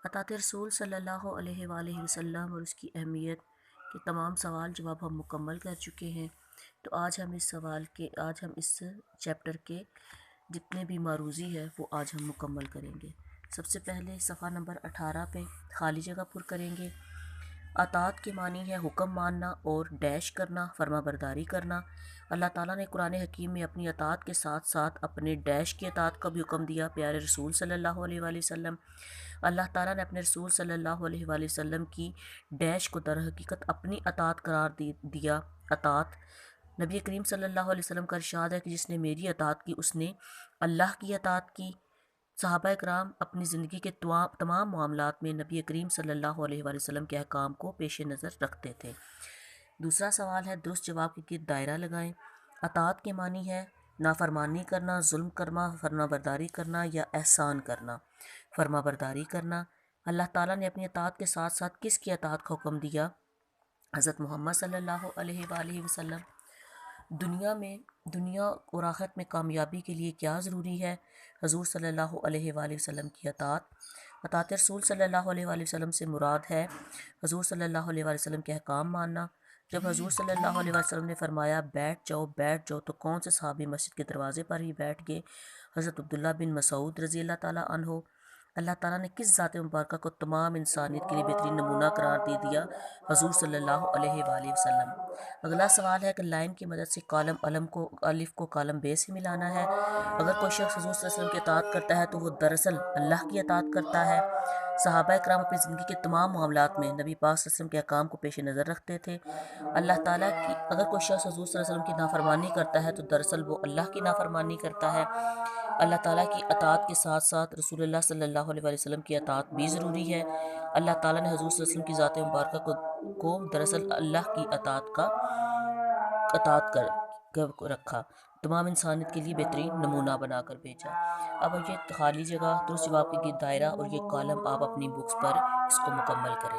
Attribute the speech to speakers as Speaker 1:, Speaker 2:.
Speaker 1: اطاعت رسول صلی اللہ علیہ وآلہ وسلم اور اس کی اہمیت کے تمام سوال جواب ہم مکمل کر چکے ہیں۔ تو آج ہم اس چیپٹر کے جتنے بھی معروضی ہے وہ آج ہم مکمل کریں گے۔ سب سے پہلے صفحہ نمبر 18 پہ خالی جگہ پر کریں گے۔ اطاعت کے معنی ہے حکم ماننا اور ڈیش کرنا، فرما برداری کرنا۔ اللہ تعالیٰ نے قرآن حکیم میں اپنی اطاعت کے ساتھ ساتھ اپنے ڈیش کی اطاعت کا بھی حکم دیا۔ پیارے رسول صلی اللہ علیہ وآلہ وسلم، اللہ تعالیٰ نے اپنے رسول صلی اللہ علیہ وآلہ وسلم کی ڈیش کو در حقیقت اپنی اطاعت قرار دیا۔ اطاعت نبی کریم صلی اللہ علیہ وسلم کا ارشاد ہے کہ جس نے میری اطاعت کی اس نے اللہ کی اطاعت کی۔ صحابہ کرام اپنی زندگی کے تمام معاملات میں نبی کریم صلی اللہ علیہ وآلہ وسلم کے احکام کو پیش نظر رکھتے تھے۔ دوسرا سوال ہے درست جواب کے گرد دائرہ لگائیں۔ اطاعت کے معنی ہے نافرمانی کرنا، ظلم کرنا، فرما برداری کرنا یا احسان کرنا۔ فرما برداری کرنا۔ اللہ تعالیٰ نے اپنی اطاعت کے ساتھ ساتھ کس کی اطاعت کا حکم دیا؟ حضرت محمد صلی اللہ علیہ وآلہ وسلم۔ دنیا اور آخرت میں کامیابی کے لیے کیا ضروری ہے؟ حضور صلی اللہ علیہ وآلہ وسلم کی اطاعت۔ اطاعت رسول صلی اللہ علیہ وآلہ وسلم سے مراد ہے حضور صلی اللہ علیہ وآلہ وسلم کے احکام ماننا۔ جب حضور صلی اللہ علیہ وآلہ وسلم نے فرمایا بیٹھ جاؤ تو کون سے صحابی مسجد کے دروازے پر ہی بیٹھ گئے؟ حضرت عبداللہ بن مسعود رضی اللہ تعالیٰ عنہ۔ اللہ تعالیٰ نے کس ذات مبارکہ کو تمام انسانیت کے لیے بہترین نمونہ قرار دے دیا؟ حضور صلی اللہ علیہ وآلہ وسلم۔ اگلا سوال ہے کہ لائن کی مدد سے کالم الف کو کالم بے سے ملانا ہے۔ اگر کوئی شخص حضور صلی اللہ علیہ وسلم کی اطاعت کرتا ہے تو وہ دراصل اللہ کی اطاعت کرتا ہے۔ صحابہ کرام اپنی زندگی کے تمام معاملات میں نبی پاک صلی اللہ علیہ وسلم کے احکام کو پیش نظر رکھتے تھے۔ اللہ تعالیٰ کی اگر کوئی شخص حضور صلی اللہ علیہ وسلم کی نافرمانی کرتا ہے تو دراصل وہ اللہ کی نافرمانی کرتا ہے۔ اللہ تعالیٰ کی اطاعت کے ساتھ ساتھ رسول اللہ صلی اللہ علیہ وآلہ وسلم کی اطاعت بھی ضروری ہے۔ اللہ تعالیٰ نے حضور صلی اللہ علیہ وسلم کی ذات مبارکہ کو دراصل اللہ کی اطاعت کر رکھا، تمام انسانیت کے لیے بہترین نمونہ بنا کر بھیجا۔ اب یہ خالی جگہ درست جواب کے گرد دائرہ اور یہ کالم آپ اپنی بکس پر اس کو مکمل کریں۔